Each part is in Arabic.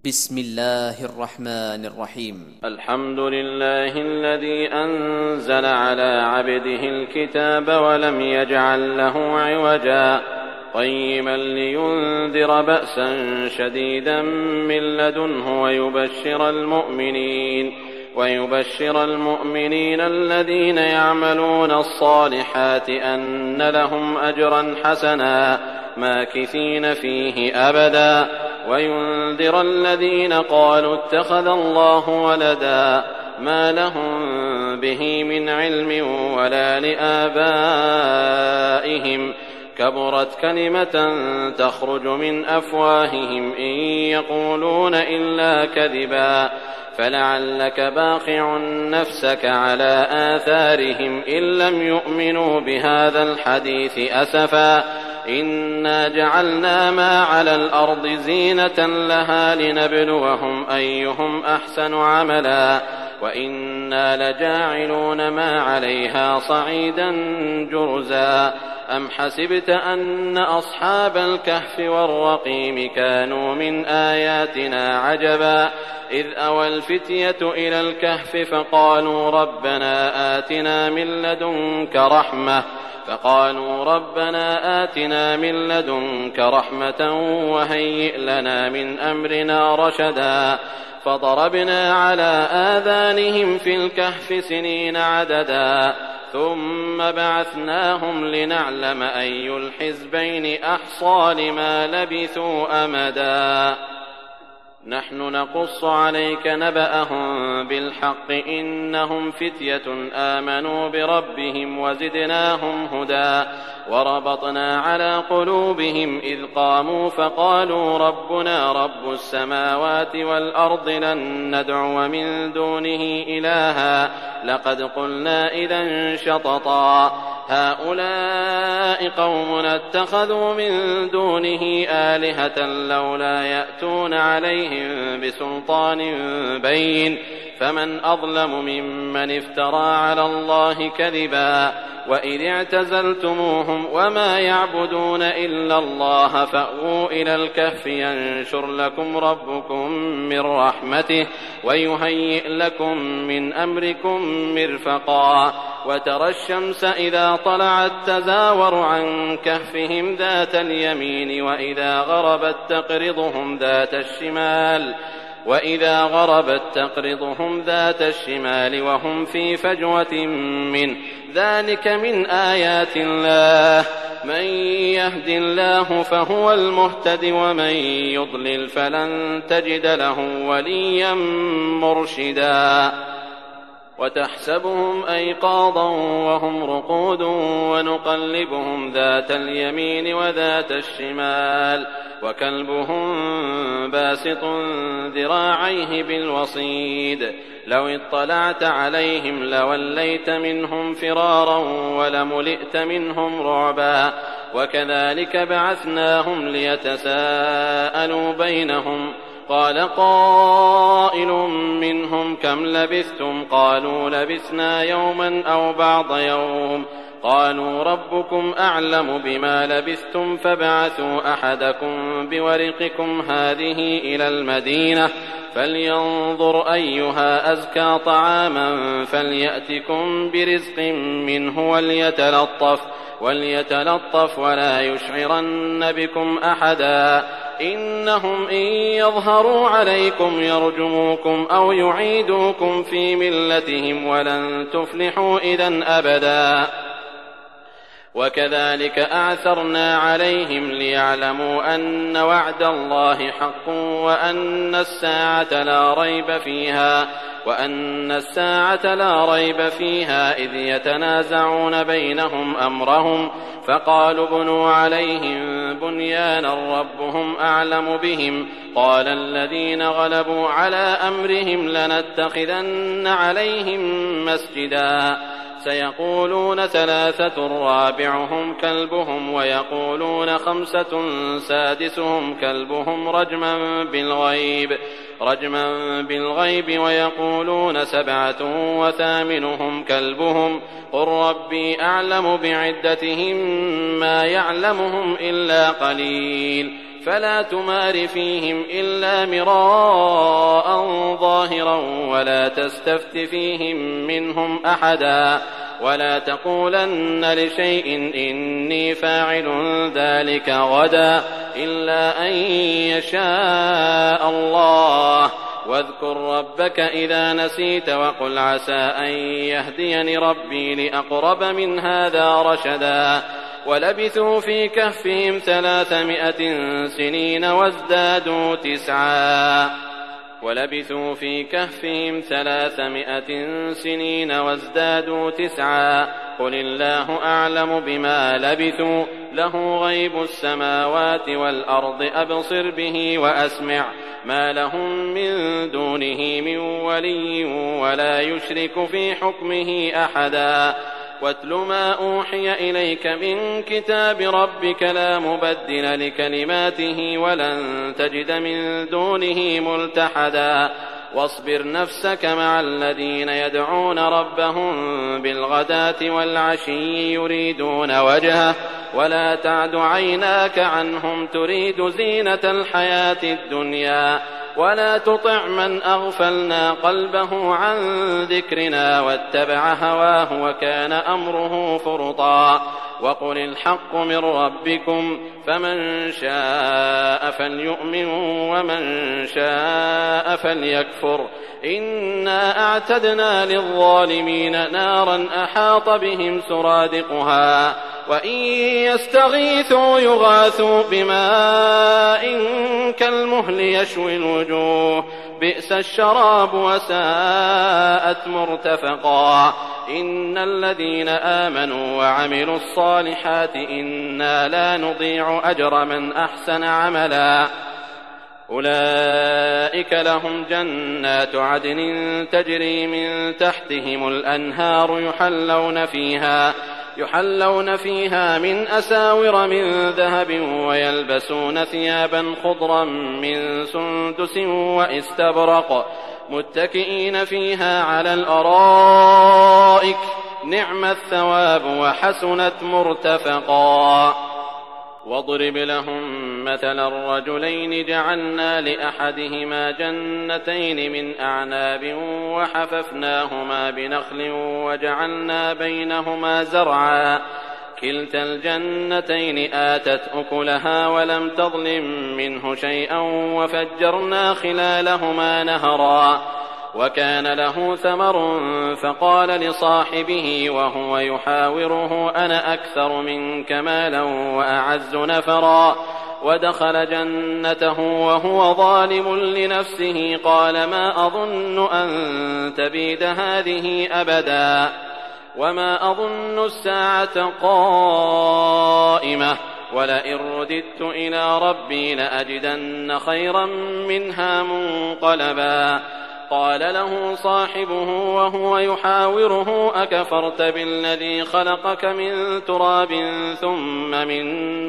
بسم الله الرحمن الرحيم. الحمد لله الذي أنزل على عبده الكتاب ولم يجعل له عوجا قيما لينذر بأسا شديدا من لدنه ويبشر المؤمنين الذين يعملون الصالحات أن لهم أجرا حسنا ماكثين فيه أبدا وينذر الذين قالوا اتخذ الله ولدا ما لهم به من علم ولا لآبائهم كبرت كلمة تخرج من أفواههم إن يقولون إلا كذبا فلعلك باخع نفسك على آثارهم إن لم يؤمنوا بهذا الحديث أسفا إنا جعلنا ما على الأرض زينة لها لنبلوهم أيهم أحسن عملا وإنا لجاعلون ما عليها صعيدا جرزا أم حسبت أن أصحاب الكهف والرقيم كانوا من آياتنا عجبا إذ أوى الفتية إلى الكهف فقالوا ربنا آتنا من لدنك رحمة وهيئ لنا من أمرنا رشدا فضربنا على آذانهم في الكهف سنين عددا ثم بعثناهم لنعلم أي الحزبين أحصى لما لبثوا أمدا نحن نقص عليك نبأهم بالحق إنهم فتية آمنوا بربهم وزدناهم هدى وربطنا على قلوبهم إذ قاموا فقالوا ربنا رب السماوات والأرض لن ندعو من دونه إلها لقد قلنا إذا شططا هؤلاء قومنا اتخذوا من دونه آلهة لولا يأتون عليهم بسلطان بين فمن أظلم ممن افترى على الله كذبا وإذ اعتزلتموهم وما يعبدون إلا الله فأووا إلى الكهف ينشر لكم ربكم من رحمته ويهيئ لكم من أمركم مرفقا وترى الشمس إذا طلعت تزاور عن كهفهم ذات اليمين وإذا غربت تقرضهم ذات الشمال وهم في فجوة منه ذلك من آيات الله من يهد الله فهو المهتد ومن يضلل فلن تجد له وليا مرشدا وتحسبهم أيقاظا وهم رقود ونقلبهم ذات اليمين وذات الشمال وكلبهم باسط ذراعيه بالوصيد لو اطلعت عليهم لوليت منهم فرارا ولملئت منهم رعبا وكذلك بعثناهم ليتساءلوا بينهم قال قائل منهم كم لبثتم قالوا لبثنا يوما أو بعض يوم قالوا ربكم أعلم بما لبثتم فابعثوا أحدكم بورقكم هذه إلى المدينة فلينظر أيها أزكى طعاما فليأتكم برزق منه وليتلطف ولا يشعرن بكم أحدا إنهم إن يظهروا عليكم يرجموكم أو يعيدوكم في ملتهم ولن تفلحوا إذن أبدا وكذلك أعثرنا عليهم ليعلموا أن وعد الله حق وأن الساعة لا ريب فيها إذ يتنازعون بينهم أمرهم فقالوا بنوا عليهم بنيانا ربهم أعلم بهم قال الذين غلبوا على أمرهم لنتخذن عليهم مسجدا سيقولون 3 رابعهم كلبهم ويقولون 5 سادسهم كلبهم رجما بالغيب ويقولون 7 وثامنهم كلبهم قل ربي أعلم بعدتهم ما يعلمهم إلا قليل فلا تمار فيهم إلا مراء ظاهرا ولا تستفت فيهم منهم أحدا ولا تقولن لشيء إني فاعل ذلك غدا إلا أن يشاء الله واذكر ربك إذا نسيت وقل عسى أن يهديني ربي لأقرب من هذا رشدا ولبثوا في كهفهم 300 سنين وازدادوا تسعا قل الله أعلم بما لبثوا له غيب السماوات والأرض أبصر به وأسمع ما لهم من دونه من ولي ولا يشرك في حكمه أحدا واتل ما أوحي إليك من كتاب ربك لا مبدل لكلماته ولن تجد من دونه ملتحدا واصبر نفسك مع الذين يدعون ربهم بالغداة والعشي يريدون وجهه ولا تعد عيناك عنهم تريد زينة الحياة الدنيا ولا تطع من أغفلنا قلبه عن ذكرنا واتبع هواه وكان أمره فرطا وقل الحق من ربكم فمن شاء فليؤمن ومن شاء فليكفر إنا أعتدنا للظالمين نارا أحاط بهم سرادقها وإن يستغيثوا يغاثوا بماء كالمهل يشوي الوجوه بئس الشراب وساءت مرتفقا إن الذين آمنوا وعملوا الصالحات إنا لا نضيع أجر من أحسن عملا أولئك لهم جنات عدن تجري من تحتهم الأنهار يحلون فيها من أساور من ذهب ويلبسون ثيابا خضرا من سندس واستبرق متكئين فيها على الأرائك نعم الثواب وحسنت مرتفقا واضرب لهم مثلا الرجلين جعلنا لأحدهما جنتين من أعناب وحففناهما بنخل وجعلنا بينهما زرعا كلتا الجنتين آتت أكلها ولم تظلم منه شيئا وفجرنا خلالهما نهرا وكان له ثمر فقال لصاحبه وهو يحاوره أنا أكثر منك مالا وأعز نفرا ودخل جنته وهو ظالم لنفسه قال ما أظن أن تبيد هذه أبدا وما أظن الساعة قائمة ولئن رددت إلى ربي لأجدن خيرا منها منقلبا قال له صاحبه وهو يحاوره أكفرت بالذي خلقك من تراب ثم من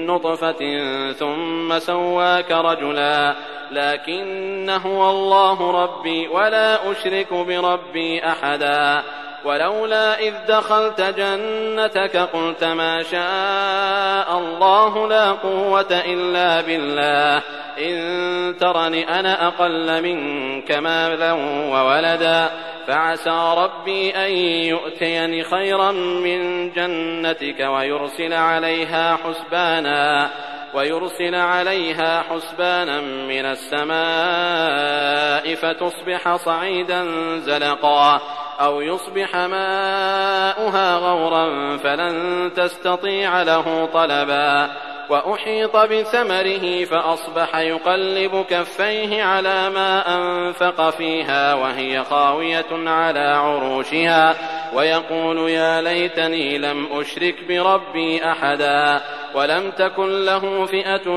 نطفة ثم سواك رجلا لكن هو الله ربي ولا أشرك بربي أحدا ولولا إذ دخلت جنتك قلت ما شاء الله لا قوة إلا بالله إن ترني أنا أقل منك مالا وولدا فعسى ربي أن يؤتيني خيرا من جنتك ويرسل عليها حسبانا من السماء فتصبح صعيدا زلقا أو يصبح ماؤها غورا فلن تستطيع له طلبا وأحيط بثمره فأصبح يقلب كفيه على ما أنفق فيها وهي خاوية على عروشها ويقول يا ليتني لم أشرك بربي أحدا ولم تكن له فئة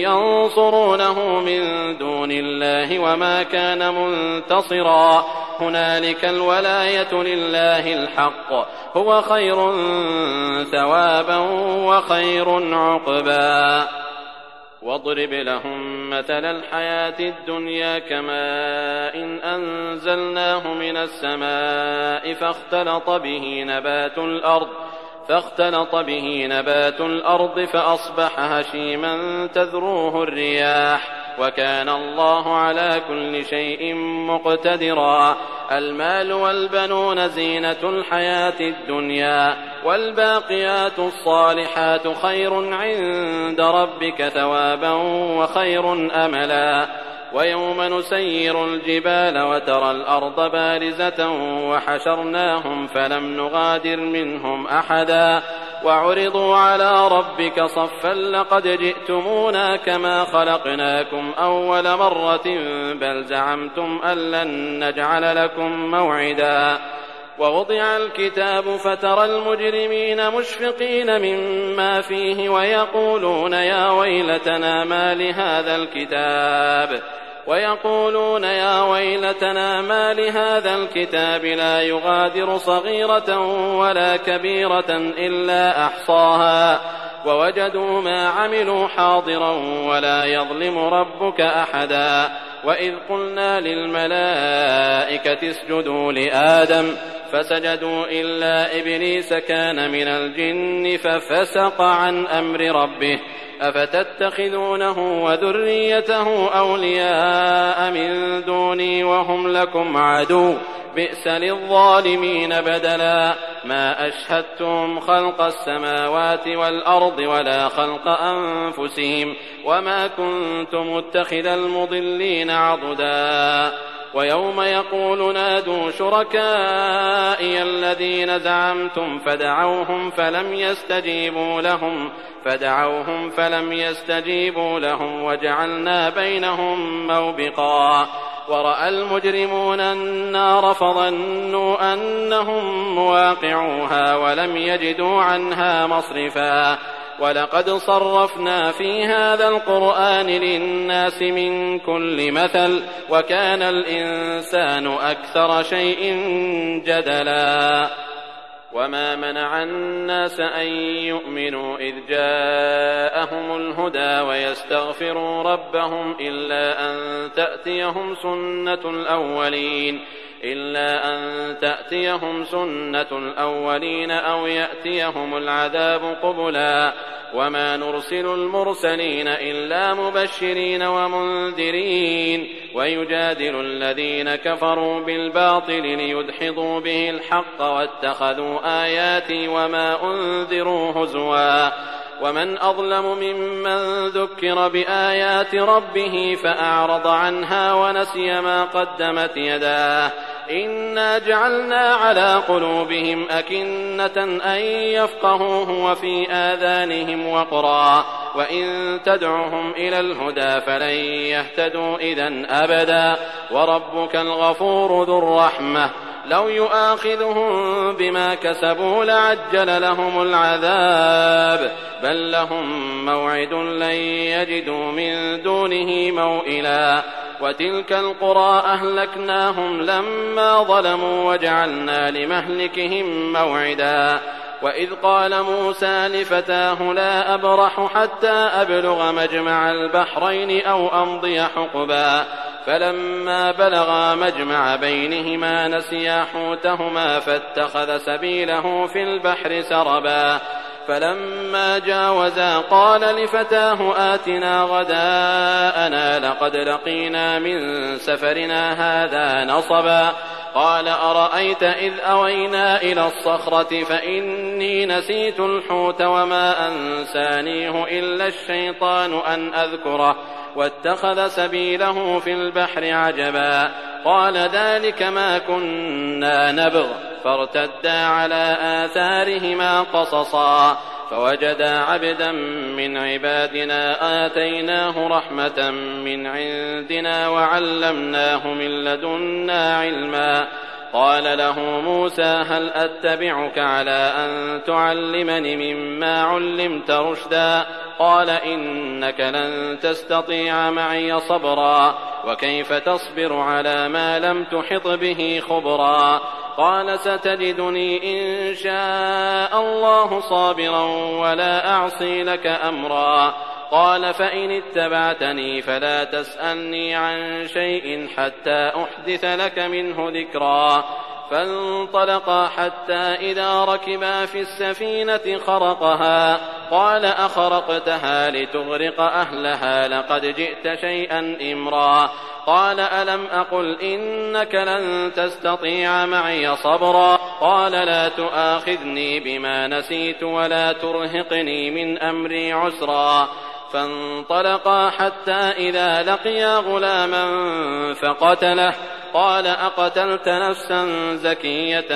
ينصرونه من دون الله وما كان منتصرا هنالك الولاية لله الحق هو خير ثوابا وخير عقبا واضرب لهم مثل الحياة الدنيا كماء إن فاختلط به نبات الأرض فأصبح هشيما تذروه الرياح وكان الله على كل شيء مقتدرا. المال والبنون زينة الحياة الدنيا والباقيات الصالحات خير عند ربك ثوابا وخير أملا. ويوم نسير الجبال وترى الأرض بارزة وحشرناهم فلم نغادر منهم أحدا وعرضوا على ربك صفا لقد جئتمونا كما خلقناكم أول مرة بل زعمتم أن لن نجعل لكم موعدا. ووضع الكتاب فترى المجرمين مشفقين مما فيه ويقولون يا ويلتنا ما لهذا الكتاب لا يغادر صغيرة ولا كبيرة إلا أحصاها ووجدوا ما عملوا حاضرا ولا يظلم ربك أحدا. وإذ قلنا للملائكة اسجدوا لآدم فسجدوا إلا إبليس كان من الجن ففسق عن أمر ربه أفتتخذونه وذريته أولياء من دوني وهم لكم عدو بئس للظالمين بدلا. ما أشهدتم خلق السماوات والأرض ولا خلق أنفسهم وما كنت متخذ المضلين عضدا. ويوم يقول نادوا شركائي الذين زعمتم فدعوهم فلم يستجيبوا لهم وجعلنا بينهم موبقا. ورأى المجرمون النار فظنوا أنهم مواقعوها ولم يجدوا عنها مصرفا. ولقد صرفنا في هذا القرآن للناس من كل مثل وكان الإنسان أكثر شيء جدلا. وما منع الناس أن يؤمنوا إذ جاءهم الهدى ويستغفروا ربهم إلا أن تأتيهم سنة الأولين أو يأتيهم العذاب قبلا. وما نرسل المرسلين إلا مبشرين ومنذرين ويجادل الذين كفروا بالباطل ليدحضوا به الحق واتخذوا آياتي وما أنذروا هزوا. ومن أظلم ممن ذكر بآيات ربه فأعرض عنها ونسي ما قدمت يداه إنا جعلنا على قلوبهم أكنة أن يفقهوه وفي آذانهم وقرا وإن تدعهم إلى الهدى فلن يهتدوا إذن أبدا. وربك الغفور ذو الرحمة لو يؤاخذهم بما كسبوا لعجل لهم العذاب بل لهم موعد لن يجدوا من دونه موئلا. وتلك القرى أهلكناهم لما ظلموا وجعلنا لمهلكهم موعدا. وإذ قال موسى لفتاه لا أبرح حتى أبلغ مجمع البحرين أو أمضي حقبا فلما بلغا مجمع بينهما نسيا حوتهما فاتخذ سبيله في البحر سربا. فلما جاوزا قال لفتاه آتنا غداءنا لقد لقينا من سفرنا هذا نصبا. قال أرأيت إذ أوينا إلى الصخرة فإني نسيت الحوت وما أنسانيه إلا الشيطان أن أذكره واتخذ سبيله في البحر عجبا. قال ذلك ما كنا نبغ فارتدا على آثارهما قصصا فوجدا عبدا من عبادنا آتيناه رحمة من عندنا وعلمناه من لدنا علما. قال له موسى هل أتبعك على أن تعلمني مما علمت رشدا قال إنك لن تستطيع معي صبرا وكيف تصبر على ما لم تحط به خبرا. قال ستجدني إن شاء الله صابرا ولا أعصي لك أمرا. قال فإن اتبعتني فلا تسألني عن شيء حتى أحدث لك منه ذكرا. فانطلقا حتى إذا ركبا في السفينة خرقها قال أخرقتها لتغرق أهلها لقد جئت شيئا إمرا قال ألم أقل إنك لن تستطيع معي صبرا قال لا تؤاخذني بما نسيت ولا ترهقني من أمري عسرا فانطلقا حتى إذا لقيا غلاما فقتله قال أقتلت نفسا زكية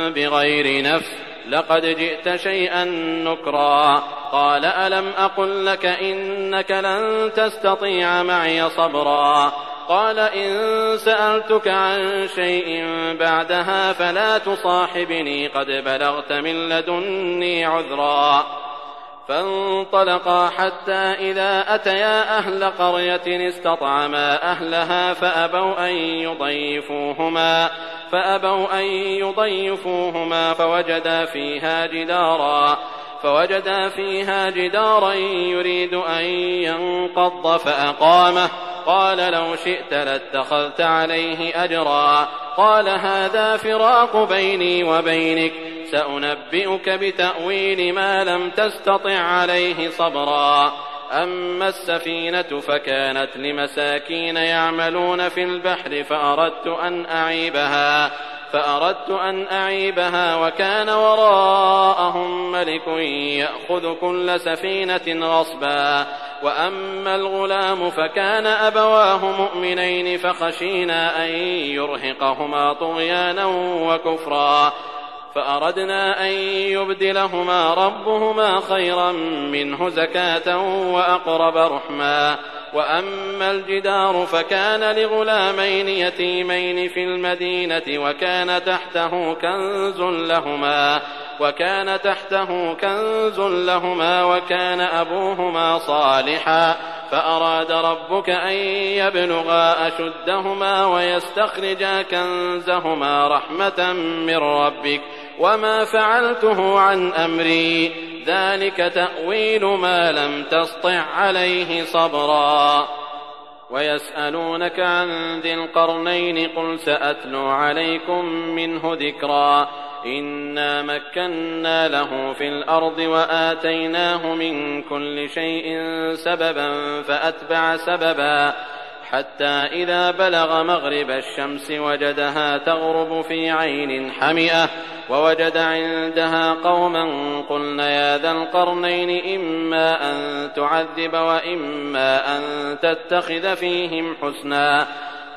بغير نفس لقد جئت شيئا نكرا قال ألم أقل لك إنك لن تستطيع معي صبرا قال إن سألتك عن شيء بعدها فلا تصاحبني قد بلغت من لدني عذرا فانطلقا حتى إذا أتيا أهل قرية استطعما أهلها فأبوا أن يضيفوهما فوجدا فيها جدارا يريد أن ينقض فأقامه قال لو شئت لاتخذت عليه أجرا قال هذا فراق بيني وبينك سأنبئك بتأويل ما لم تستطع عليه صبرا أما السفينة فكانت لمساكين يعملون في البحر فأردت أن أعيبها وكان وراءهم ملك يأخذ كل سفينة غصبا وأما الغلام فكان أبواه مؤمنين فخشينا أن يرهقهما طغيانا وكفرا فأردنا أن يبدلهما ربهما خيرا منه زكاة وأقرب رحما وأما الجدار فكان لغلامين يتيمين في المدينة وكان تحته كنز لهما وكان أبوهما صالحا فأراد ربك أن يبلغا أشدهما ويستخرجا كنزهما رحمة من ربك وما فعلته عن أمري ذلك تأويل ما لم تسطع عليه صبرا ويسألونك عن ذي القرنين قل سأتلو عليكم منه ذكرا إنا مكنا له في الأرض وآتيناه من كل شيء سببا فأتبع سببا حتى إذا بلغ مغرب الشمس وجدها تغرب في عين حمئة ووجد عندها قوما قلنا يا ذا القرنين إما أن تعذب وإما أن تتخذ فيهم حسنا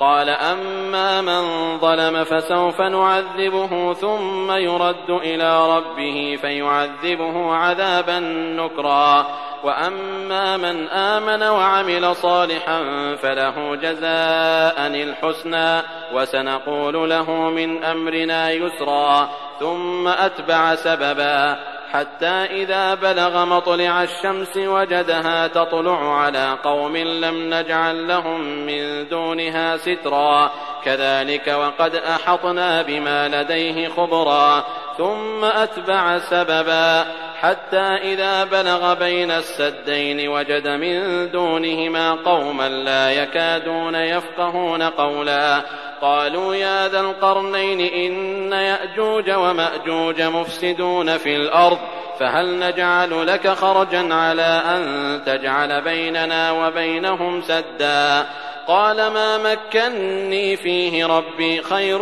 قال أما من ظلم فسوف نعذبه ثم يرد إلى ربه فيعذبه عذابا نكرا وأما من آمن وعمل صالحا فله جزاء الحسنى وسنقول له من أمرنا يسرا ثم أتبع سببا حتى إذا بلغ مطلع الشمس وجدها تطلع على قوم لم نجعل لهم من دونها سترا كذلك وقد أحطنا بما لديه خبرا ثم أتبع سببا حتى إذا بلغ بين السدين وجد من دونهما قوما لا يكادون يفقهون قولا قالوا يا ذا القرنين إن يأجوج ومأجوج مفسدون في الأرض فهل نجعل لك خرجا على أن تجعل بيننا وبينهم سدا قال ما مكني فيه ربي خير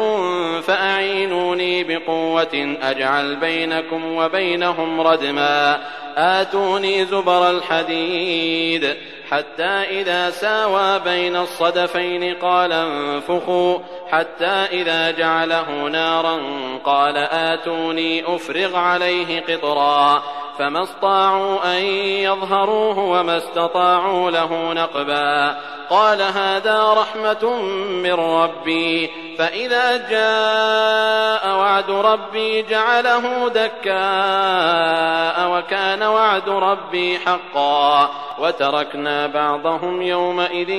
فأعينوني بقوة أجعل بينكم وبينهم ردما آتوني زبر الحديد حتى إذا ساوى بين الصدفين قال انفخوا حتى إذا جعله نارا قال آتوني أفرغ عليه قطرا فما استطاعوا أن يظهروه وما استطاعوا له نقبا قال هذا رحمة من ربي فإذا جاء وعد ربي جعله دكاء وكان وعد ربي حقا وتركنا بعضهم يومئذ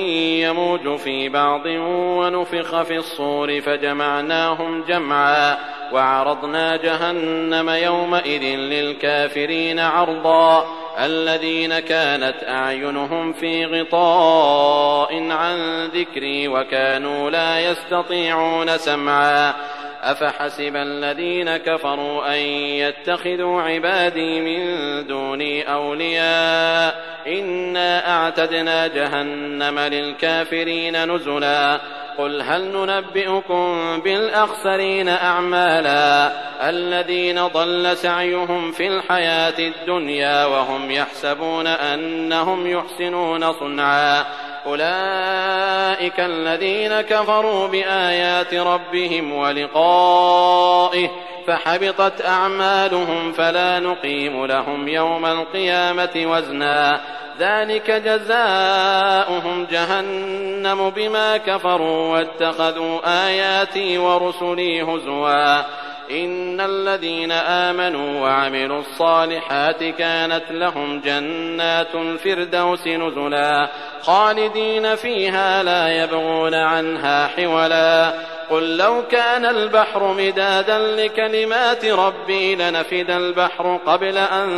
يموج في بعض ونفخ في الصور فجمعناهم جمعا وعرضنا جهنم يومئذ للكافرين عرضا الذين كانت أعينهم في غطاء عن ذكري وكانوا لا يستطيعون سمعا أفحسب الذين كفروا أن يتخذوا عبادي من دوني أولياء إنا أعتدنا جهنم للكافرين نزلا قل هل ننبئكم بالأخسرين أعمالا الذين ضل سعيهم في الحياة الدنيا وهم يحسبون أنهم يحسنون صنعا أولئك الذين كفروا بآيات ربهم ولقائه فحبطت أعمالهم فلا نقيم لهم يوم القيامة وزنا ذلك جزاؤهم جهنم بما كفروا واتخذوا آياتي ورسلي هزوا إن الذين آمنوا وعملوا الصالحات كانت لهم جنات الفردوس نزلا خالدين فيها لا يبغون عنها حولا قل لو كان البحر مدادا لكلمات ربي لنفد البحر قبل أن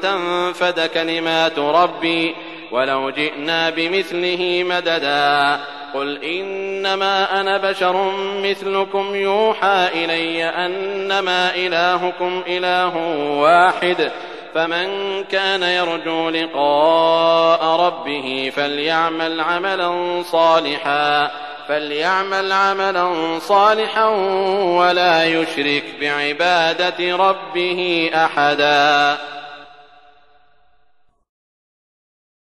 تنفد كلمات ربي ولو جئنا بمثله مددا قل إنما أنا بشر مثلكم يوحى إلي أنما إلهكم إله واحد فمن كان يرجو لقاء ربه فليعمل عملا صالحا ولا يشرك بعبادة ربه أحدا.